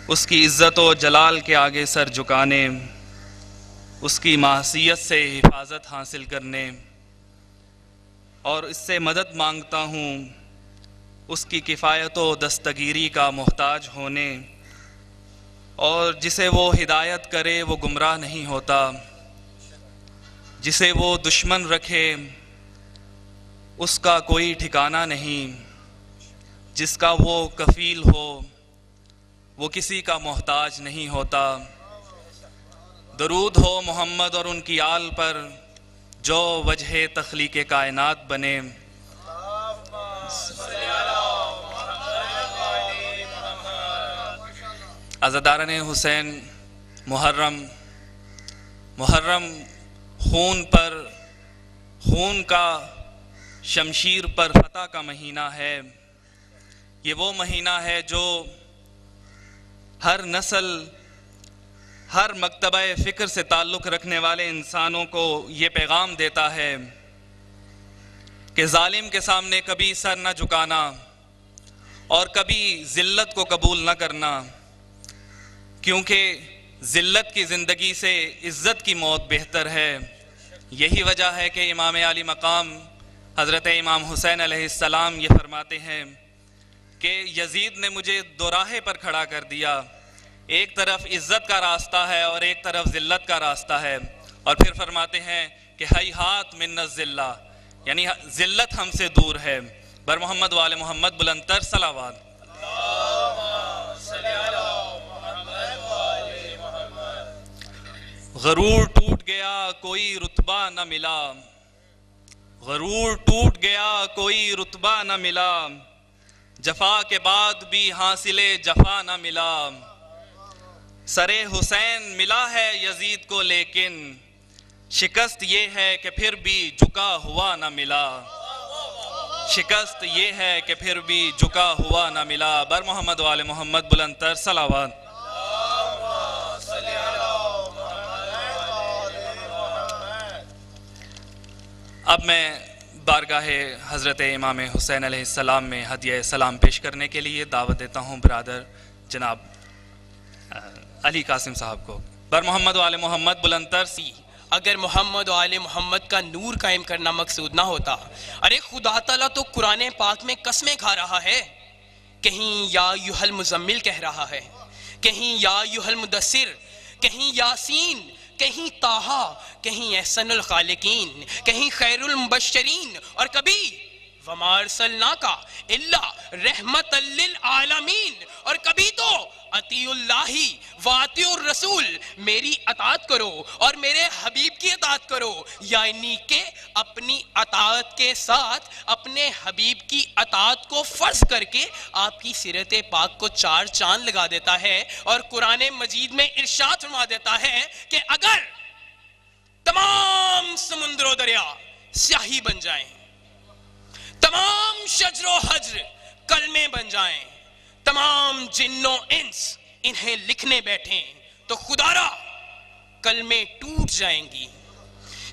اس کی عزت و جلال کے آگے سر جھکانے، اس کی معصیت سے حفاظت حاصل کرنے، اور اس سے مدد مانگتا ہوں اس کی کفایت و دستگیری کا محتاج ہونے، اور جسے وہ ہدایت کرے وہ گمراہ نہیں ہوتا، جسے وہ دشمن رکھے اس کا کوئی ٹھکانہ نہیں، جس کا وہ کفیل ہو وہ کسی کا محتاج نہیں ہوتا۔ درود ہو محمد اور ان کی آل پر جو وجہ تخلیق کائنات بنے۔ عزاداران حسین، محرم خون کا شمشیر پر فتح کا مہینہ ہے۔ یہ وہ مہینہ ہے جو ہر نسل، ہر مکتبہ فکر سے تعلق رکھنے والے انسانوں کو یہ پیغام دیتا ہے کہ ظالم کے سامنے کبھی سر نہ جھکانا اور کبھی ذلت کو قبول نہ کرنا، کیونکہ ذلت کی زندگی سے عزت کی موت بہتر ہے۔ یہی وجہ ہے کہ امام عالی مقام حضرت امام حسین علیہ السلام یہ فرماتے ہیں کہ یزید نے مجھے دو راہے پر کھڑا کر دیا، ایک طرف عزت کا راستہ ہے اور ایک طرف ذلت کا راستہ ہے، اور پھر فرماتے ہیں کہ ہیہات من الذلہ، یعنی ذلت ہم سے دور ہے۔ بر محمد و آل محمد بلند تر صلوات۔ غرور ٹوٹ گیا کوئی رتبہ نہ ملا، غرور ٹوٹ گیا کوئی رتبہ نہ ملا، جفا کے بعد بھی حاصل جفا نہ ملا، سر حسین ملا ہے یزید کو لیکن شکست یہ ہے کہ پھر بھی جھکا ہوا نہ ملا، شکست یہ ہے کہ پھر بھی جھکا ہوا نہ ملا۔ بر محمد و آل محمد بلند تر صلوات۔ اب میں بارگاہ حضرت امام حسین علیہ السلام میں ہدیہ سلام پیش کرنے کے لیے دعوت دیتا ہوں برادر جناب علی قاسم صاحب کو۔ بر محمد و آل محمد بلند تر۔ اگر محمد و آل محمد کا نور قائم کرنا مقصود نہ ہوتا، ارے خدا تعالیٰ تو قرآن پاک میں قسمیں کھا رہا ہے، کہیں یا ایھا المزمل کہہ رہا ہے، کہیں یا ایھا المدثر، کہیں یاسین، کہیں طٰہٰ، کہیں احسن الخالقین، کہیں خیر المبشرین، اور کبھی وما ارسلناک الا رحمۃ للعالمین، اور کبھی تو اطیعوا اللہ واطیعوا الرسول، میری اطاعت کرو اور میرے حبیب کی اطاعت کرو، یعنی کہ اپنی اطاعت کے ساتھ اپنے حبیب کی اطاعت کو فرض کر کے آپ کی سیرت پاک کو چار چاند لگا دیتا ہے، اور قرآن مجید میں ارشاد فرما دیتا ہے کہ اگر تمام سمندر و دریا سیاہی بن جائیں، تمام شجر و حجر کلمے بن جائیں، تمام جن و انس انہیں لکھنے بیٹھیں، تو خدا را کلمے ٹوٹ جائیں گی،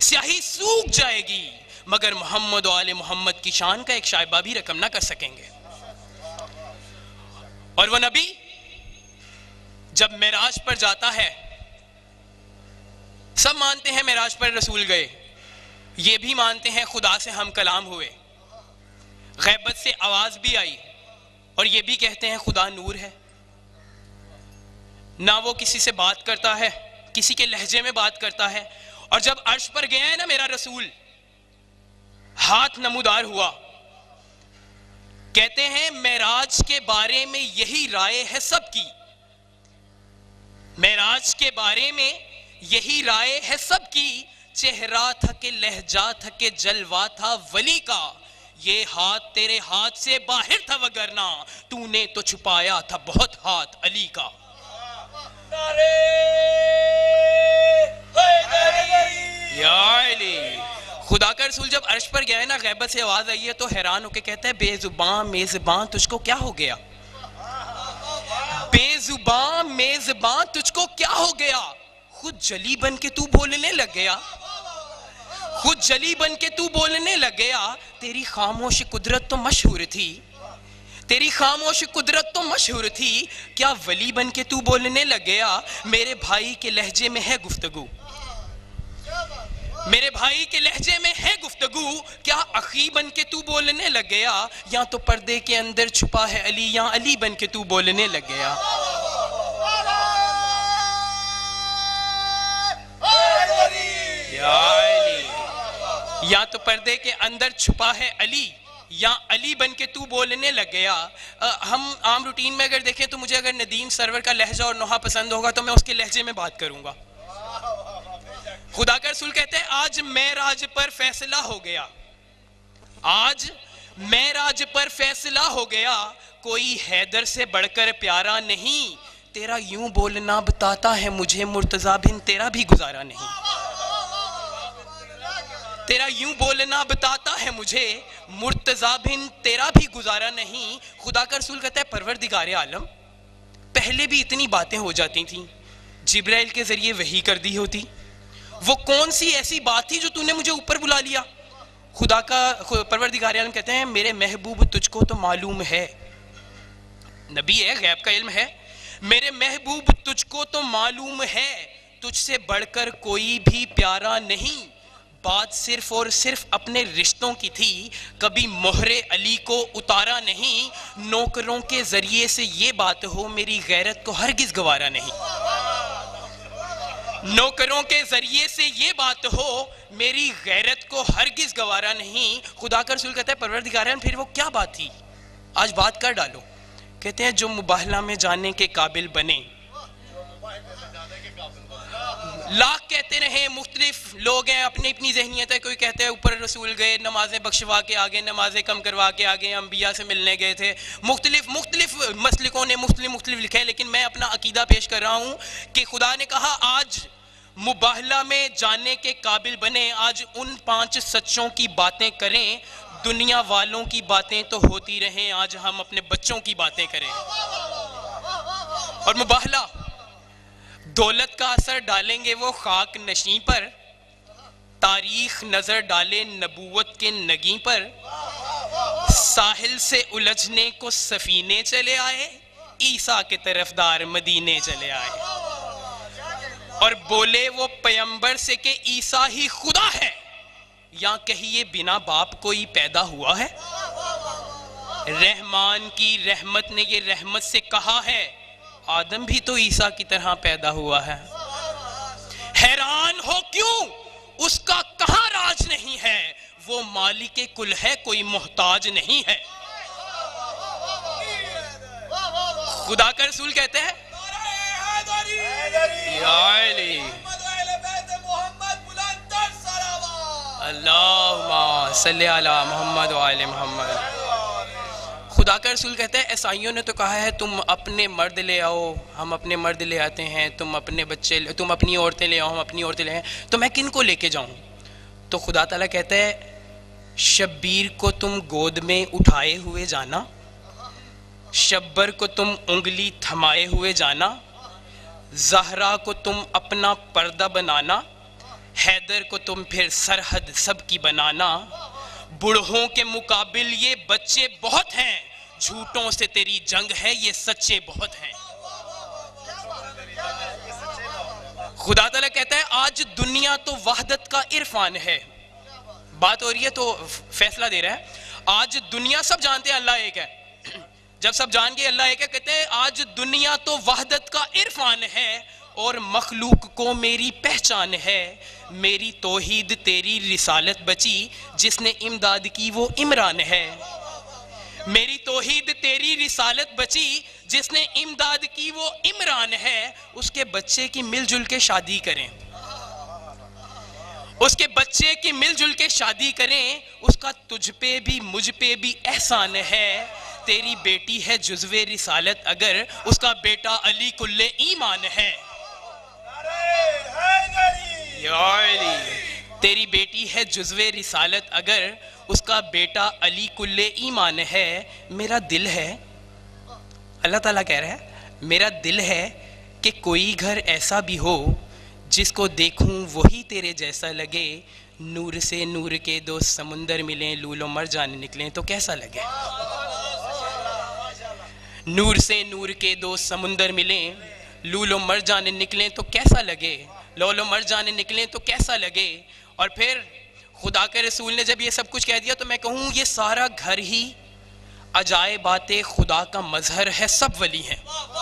سیاہی سوکھ جائے گی، مگر محمد و آل محمد کی شان کا ایک شائبہ بھی رقم نہ کر سکیں گے۔ اور وہ نبی جب معراج پر جاتا ہے، سب مانتے ہیں معراج پر رسول گئے، یہ بھی مانتے ہیں خدا سے ہم کلام ہوئے، غیبت سے آواز بھی آئی، اور یہ بھی کہتے ہیں خدا نور ہے، نہ وہ کسی سے بات کرتا ہے، کسی کے لہجے میں بات کرتا ہے۔ اور جب عرش پر گیا ہے نا میرا رسول، ہاتھ نمودار ہوا، کہتے ہیں معراج کے بارے میں یہی رائے ہے سب کی، معراج کے بارے میں یہی رائے ہے سب کی، چہرہ تھا کہ لہجہ تھا کہ جلوہ تھا ولی کا، یہ ہاتھ تیرے ہاتھ سے باہر تھا وگرنہ تو نے تو چھپایا تھا بہت ہاتھ علی کا۔ یا علی، خدا کا رسول جب عرش پر گیا ہے نا، غیبت سے آواز آئی ہے تو حیران ہو کے کہتا ہے بے زباں میزباں تجھ کو کیا ہو گیا، بے زباں میزباں تجھ کو کیا ہو گیا، خود جلی بن کے تو بولنے لگ گیا، خود جلی بن کے تو بولنے لگ گیا، تیری خاموش قدرت تو مشہور تھی، تیری خاموش قدرت تو مشہور تھی، کیا ولی بن کے تو بولنے لگ گیا؟ میرے بھائی کے لہجے میں ہے گفتگو، میرے بھائی کے لہجے میں ہے گفتگو، کیا اخی بن کے تو بولنے لگ گیا؟ یا تو پردے کے اندر چھپا ہے علی، یا علی بن کے تو بولنے لگ گیا؟ یا تو پردے کے اندر چھپا ہے علی، یا علی بن کے تو بولنے لگ گیا۔ ہم عام روٹین میں اگر دیکھیں تو مجھے اگر ندیم سرور کا لہجہ اور نوحہ پسند ہوگا تو میں اس کے لہجے میں بات کروں گا۔ خدا کا رسول کہتے ہیں آج معراج پر فیصلہ ہو گیا، آج معراج پر فیصلہ ہو گیا، کوئی حیدر سے بڑھ کر پیارا نہیں، تیرا یوں بولنا بتاتا ہے مجھے مرتضیٰ بن تیرا بھی گزارا نہیں، تیرا یوں بولنا بتاتا ہے مجھے مرتضیٰ بن تیرا بھی گزارا نہیں۔ خدا کا رسول کہتا ہے پروردگار عالم، پہلے بھی اتنی باتیں ہو جاتی تھیں، جبرائیل کے ذریعے وحی کر دی ہوتی، وہ کون سی ایسی بات تھی جو تو نے مجھے اوپر بلا لیا؟ خدا کا پروردگار عالم کہتے ہیں میرے محبوب تجھ کو تو معلوم ہے، نبی ہے، غیب کا علم ہے، میرے محبوب تجھ کو تو معلوم ہے، تجھ سے بڑھ کر کوئی بھی پیارا نہیں، بات صرف اور صرف اپنے رشتوں کی تھی، کبھی مہر علی کو اتارا نہیں، نوکروں کے ذریعے سے یہ بات ہو میری غیرت کو ہرگز گوارا نہیں، نوکروں کے ذریعے سے یہ بات ہو میری غیرت کو ہرگز گوارا نہیں۔ خدا کا رسول کہتا ہے پروردگار پھر وہ کیا بات تھی، آج بات کر ڈالو۔ کہتے ہیں جو مباہلہ میں جانے کے قابل بنے، لاکھ کہتے رہے، مختلف لوگ ہیں، اپنی اپنی ذہنیت ہے، کوئی کہتا ہے اوپر رسول گئے نمازیں بخشوا کے آگے، نمازیں کم کروا کے آگے، انبیاء سے ملنے گئے تھے، مختلف مسلکوں نے مختلف لکھا ہے، لیکن میں اپنا عقیدہ پیش کر رہا ہوں کہ خدا نے کہا آج مباہلہ میں جانے کے قابل بنے، آج ان 5 سچوں کی باتیں کریں، دنیا والوں کی باتیں تو ہوتی رہیں، آج ہم اپنے بچوں کی باتیں کریں۔ اور مباہلہ دولت کا اثر ڈالیں گے وہ خاک نشیں پر، تاریخ نظر ڈالے نبوت کے نگیں پر، ساحل سے الجھنے کو سفینے چلے آئے، عیسیٰ کے طرفدار مدینے چلے آئے، اور بولے وہ پیغمبر سے کہ عیسیٰ ہی خدا ہے، یا کہیے بنا باپ کوئی پیدا ہوا ہے، رحمان کی رحمت نے یہ رحمت سے کہا ہے آدم بھی تو عیسیٰ کی طرح پیدا ہوا ہے، حیران ہو کیوں اس کا کہاں راج نہیں ہے، وہ مالک کل ہے کوئی محتاج نہیں ہے۔ خدا کا رسول کہتے ہیں اللہم صلی علی محمد وآل محمد۔ خدا کا رسول کہتا ہے عیسائیوں نے تو کہا ہے تم اپنے مرد لے آؤ، ہم اپنے مرد لے آتے ہیں، تم اپنے بچے، تم اپنی عورتیں لے آؤ، ہم اپنی عورتیں لے آئیں، تو میں کن کو لے کے جاؤں؟ تو خدا تعالیٰ کہتا ہے شبیر کو تم گود میں اٹھائے ہوئے جانا، شبر کو تم انگلی تھمائے ہوئے جانا، زہرا کو تم اپنا پردہ بنانا، حیدر کو تم پھر سرحد سب کی بنانا، بڑھوں کے مقابل یہ بچے بہت ہیں، جھوٹوں سے تیری جنگ ہے یہ سچے بہت ہیں۔ خدا تعالیٰ کہتا ہے آج دنیا تو وحدت کا عرفان ہے، بات ہو رہی ہے تو فیصلہ دے رہا ہے، آج دنیا سب جانتے ہیں اللہ ایک ہے، جب سب جان گئے اللہ ایک ہے، کہتے ہیں آج دنیا تو وحدت کا عرفان ہے اور مخلوق کو میری پہچان ہے، میری توحید تیری رسالت بچی جس نے امداد کی وہ عمران ہے، میری توحید تیری رسالت بچی جس نے امداد کی وہ عمران ہے، اس کے بچے کی مل جل کے شادی کریں، اس کے بچے کی مل جل کے شادی کریں، اس کا تجھ پہ بھی مجھ پہ بھی احسان ہے، تیری بیٹی ہے جزو رسالت اگر اس کا بیٹا علی کل ایمان ہے، تیری بیٹی ہے جزو رسالت اگر اس کا بیٹا علی کل ایمان ہے، میرا دل ہے، اللہ تعالیٰ کہہ رہا ہے میرا دل ہے کہ کوئی گھر ایسا بھی ہو جس کو دیکھوں وہی تیرے جیسا لگے، نور سے نور کے 2 سمندر ملیں، لولو مر جان نکلیں تو کیسا لگے۔ نور سے نور کے دو سمندر ملیں، لولو مر جانے نکلیں تو کیسا لگے، لولو مر جانے نکلیں تو کیسا لگے. اور پھر خدا کے رسول نے جب یہ سب کچھ کہہ دیا تو میں کہوں یہ سارا گھر ہی عجائبات خدا کا مظہر ہے، سب ولی ہیں.